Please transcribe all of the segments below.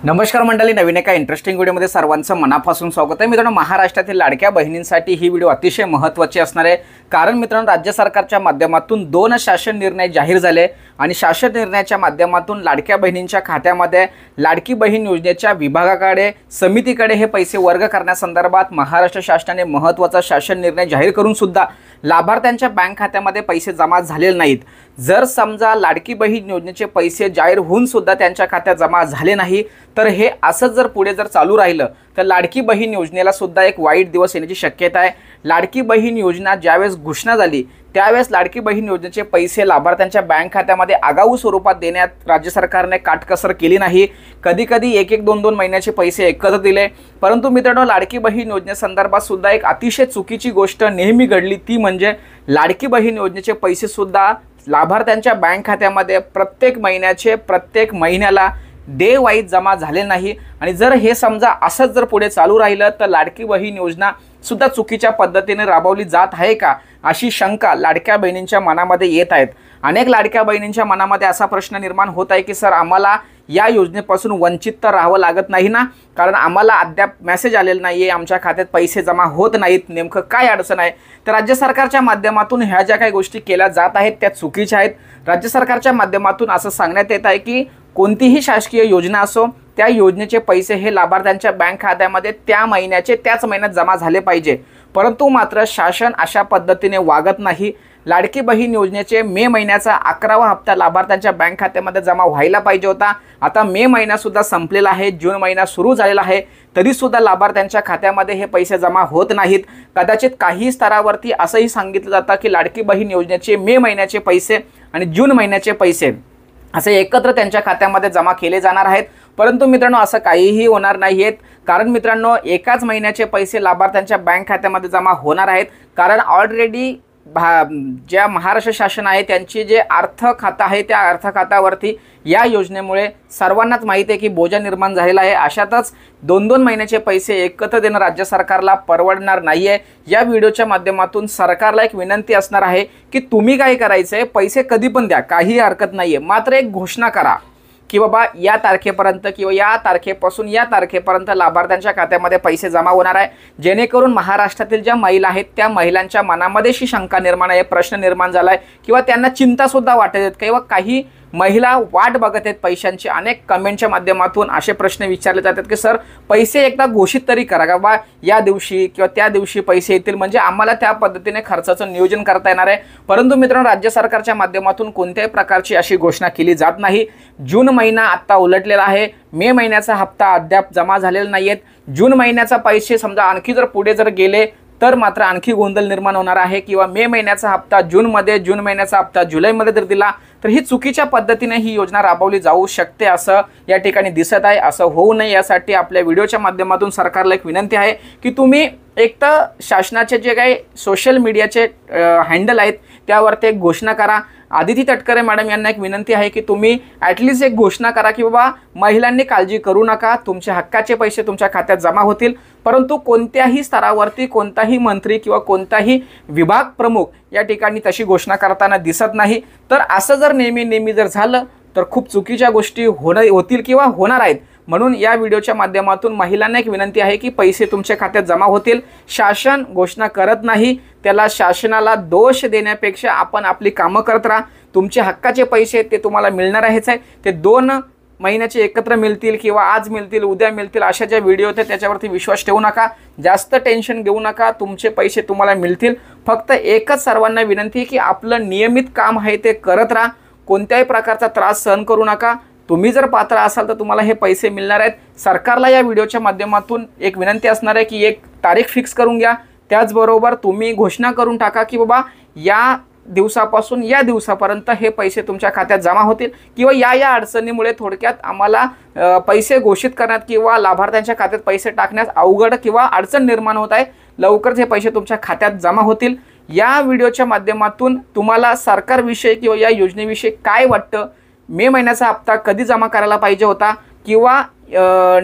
नमस्कार मंडळी, नवीन एका इंटरेस्टिंग व्हिडिओमध्ये सर्वांचं मनापासून स्वागत आहे। मित्रांनो, महाराष्ट्रातील लाडक्या बहिणींसाठी ही व्हिडिओ अतिशय महत्त्वाची असणार आहे। कारण मित्रांनो, राज्य सरकारच्या माध्यमातून 2 शासन निर्णय जाहीर झाले आणि शासन निर्णयाच्या माध्यमातून लाडक्या बहिणींच्या खात्यामध्ये लाडकी बहीण योजनेच्या विभागाकडे समितीकडे हे पैसे वर्ग करण्यासंदर्भात महाराष्ट्र शासनाने महत्त्वाचा शासन निर्णय जाहीर करून सुद्धा लाभार्थ्यांच्या बँक खात्यामध्ये पैसे जमा झालेले नाहीत। जर समजा लाडकी बहीण योजनेचे पैसे जाहीर होऊन सुद्धा त्यांच्या खात्यात जमा झाले नाही तर हे असंच जर पुढे चालू राहिलं तर लाडकी बहीण योजनेला सुद्धा एक वाईट दिवस येण्याची शक्यता आहे। लाडकी बहीण योजना ज्यावेळेस घोषणा झाली त्यावेळेस लाडकी बहीण योजनेचे पैसे लाभार्थ्यांच्या बँक खात्यामध्ये आगाऊ स्वरूपात देण्यात राज्य सरकारने काटकसर केली नाही। कधी कधी एक 2 महिन्याचे पैसे एकत्र दिले। परंतु मित्रांनो, लाडकी बहीण योजनेसंदर्भात सुद्धा एक अतिशय चुकीची गोष्ट नेहमी घडली, ती म्हणजे लाडकी बहीण योजनेचे पैसे सुद्धा लाभार्थ्यांच्या बँक खात्यामध्ये प्रत्येक महिन्याला डे वाईज जमा झाले नाही। आणि जर हे समजा असंच जर पुढे चालू राहिलं तर लाडकी बहीण योजना सुद्धा चुकीच्या पद्धतीने राबवली जात आहे का, अशी शंका लाडक्या बहिणींच्या मनामध्ये येत आहेत। अनेक लाडक्या बहिणींच्या मनामध्ये असा प्रश्न निर्माण होत आहे की सर, आम्हाला या योजनेपासून वंचित तर राहावं लागत नाही ना, कारण आम्हाला अद्याप मेसेज आलेला नाही आहे, आमच्या खात्यात पैसे जमा होत नाहीत, नेमकं काय अडचण आहे? तर राज्य सरकारच्या माध्यमातून ह्या ज्या काही गोष्टी केल्या जात आहेत त्या चुकीच्या आहेत। राज्य सरकारच्या माध्यमातून असं सांगण्यात येत आहे की कोणतीही शासकीय योजना असो, त्या योजनेचे पैसे हे लाभार्थ्यांच्या बँक खात्यामध्ये त्याच महिन्यात जमा झाले पाहिजे। परंतु मात्र शासन अशा पद्धतीने वागत नाही। लाडकी बहीण योजनेचे मे महिन्याचा 11वा हप्ता लाभार्थ्यांच्या बँक खात्यामध्ये जमा व्हायला पाहिजे होता। आता मे महिना सुद्धा संपलेला आहे, जून महिना सुरू झालेला आहे, तरी सुद्धा लाभार्थ्यांच्या खात्यामध्ये हे पैसे जमा होत नाहीत। कदाचित काही स्तरावरती असंही सांगितलं जातं की लाडकी बहीण योजनेचे मे महिन्याचे पैसे आणि जून महिन्याचे पैसे असे एकत्र त्यांच्या खात्यामध्ये जमा केले जाणार आहेत। परंतु मित्रांनो, असं काहीही होणार नाहीत, कारण मित्रांनो एकाच महिन्याचे पैसे लाभार्थ्यांच्या बँक खात्यामध्ये जमा होणार आहेत। कारण ऑलरेडी ज्या महाराष्ट्र शासन आहे त्यांची जे अर्थ खातं आहे त्या अर्थ खात्यावरती या योजनेमुळे सर्वांनाच माहिती आहे की बोजा निर्माण झालेला आहे। अशातच 2 महिन्याचे पैसे एकत्र देणं राज्य सरकारला परवडणार नाही आहे। या व्हिडिओच्या माध्यमातून सरकारला एक विनंती असणार आहे की तुम्ही काय करायचं आहे, पैसे कधी पण द्या, काही हरकत नाही आहे, मात्र एक घोषणा करा की बाबा या तारखेपर्यंत किंवा या तारखेपासून या तारखेपर्यंत लाभार्थ्यांच्या खात्यामध्ये पैसे जमा होणार आहे, जेणेकरून महाराष्ट्रातील ज्या महिला आहेत त्या महिलांच्या मनामध्ये अशी शंका निर्माण आहे, प्रश्न निर्माण झाला आहे किंवा त्यांना चिंतासुद्धा वाटत आहेत किंवा काही महिला वाट बघत आहेत पैशांची। अनेक कमेंटच्या माध्यमातून असे प्रश्न विचारले जातात की सर, पैसे एकदा घोषित तरी करा का बा, या दिवशी किंवा त्या दिवशी पैसे येतील, म्हणजे आम्हाला त्या पद्धतीने खर्चाचं नियोजन करता येणार आहे। परंतु मित्रांनो, राज्य सरकारच्या माध्यमातून कोणत्याही प्रकारची अशी घोषणा केली जात नाही। जून महिना आत्ता उलटलेला आहे, मे महिन्याचा हप्ता अद्याप जमा झालेला नाही आहेत। जून महिन्याचा पैसे समजा आणखी जर पुढे गेले तर मात्र आणखी गोंधळ निर्माण होणार आहे, किंवा मे महिन्याचा हप्ता जून महिन्याचा हप्ता जुलैमध्ये जर दिला तर ही चुकीच्या पद्धतीने ही योजना राबवली जाऊ शकते असं या ठिकाणी दिसत आहे। असं होऊ नये यासाठी आपल्या व्हिडिओच्या माध्यमातून सरकारला एक विनंती आहे की तुम्ही एक तर शासनाचे जे काही सोशल मीडियाचे हँडल आहेत त्यावरती एक घोषणा करा। आदिती तटकरे मॅडम यांना एक विनंती आहे की तुम्ही ॲटलिस्ट एक घोषणा करा की बाबा महिलांनी काळजी करू नका, तुमच्या हक्काचे पैसे तुमच्या खात्यात जमा होतील। परंतु कोणत्याही स्तरावरती कोणताही मंत्री किंवा कोणताही विभाग प्रमुख या ठिकाणी तशी घोषणा करताना दिसत नाही। तर असं जर नेहमी जर झालं तर खूप चुकीच्या गोष्टी होतील किंवा होणार आहेत। म्हणून या व्हिडिओच्या माध्यमातून महिलांना एक विनंती आहे की पैसे तुमच्या खात्यात जमा होतील। शासन घोषणा करत नाही, त्याला शासनाला दोष देण्यापेक्षा आपण आपली कामं करत राहा। तुमचे हक्काचे पैसे ते तुम्हाला मिळणार आहेच आहे, ते 2 महिन्याचे एकत्र मिळतील किंवा आज मिळतील उद्या मिळतील अशा ज्या व्हिडिओ आहेत त्याच्यावरती विश्वास ठेवू नका, जास्त टेन्शन घेऊ नका, तुमचे पैसे तुम्हाला मिळतील। फक्त एकच सर्वांना विनंती की आपलं नियमित काम आहे ते करत राहा, कोणत्याही प्रकारचा त्रास सहन करू नका। तुम्ही जर पात्र असाल तर तुम्हाला हे पैसे मिळणार आहेत। सरकारला या व्हिडिओच्या माध्यमातून एक विनंती असणार आहे की एक तारीख फिक्स करून घ्या, त्याचबरोबर तुम्ही घोषणा करून टाका की बाबा या दिवसापासून या दिवसापर्यंत हे पैसे तुमच्या खात्यात जमा होतील, किंवा या अडचणीमुळे थोडक्यात आम्हाला पैसे घोषित करण्यात किंवा लाभार्थ्यांच्या खात्यात पैसे टाकण्यास अवघड किंवा अडचण निर्माण होत आहे, लवकरच हे पैसे तुमच्या खात्यात जमा होतील। या व्हिडिओच्या माध्यमातून तुम्हाला सरकारविषयी किंवा या योजनेविषयी काय वाटतं, मे महिन्याचा हप्ता कधी जमा करायला पाहिजे होता, किंवा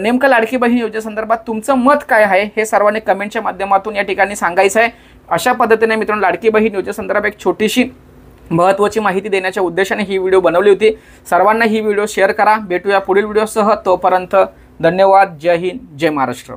नेमकं लाडकी बहीण योजनेसंदर्भात तुमचं मत काय आहे हे सर्वांनी कमेंटच्या माध्यमातून या ठिकाणी सांगायचं आहे। अशा पद्धतीने मित्रांनो, लाडकी बहीण योजनेसंदर्भात एक छोटीशी महत्त्वाची माहिती देण्याच्या उद्देशाने ही व्हिडिओ बनवली होती। सर्वांना ही व्हिडिओ शेअर करा। भेटूया पुढील व्हिडिओसह, तोपर्यंत धन्यवाद. जय हिंद, जय महाराष्ट्र.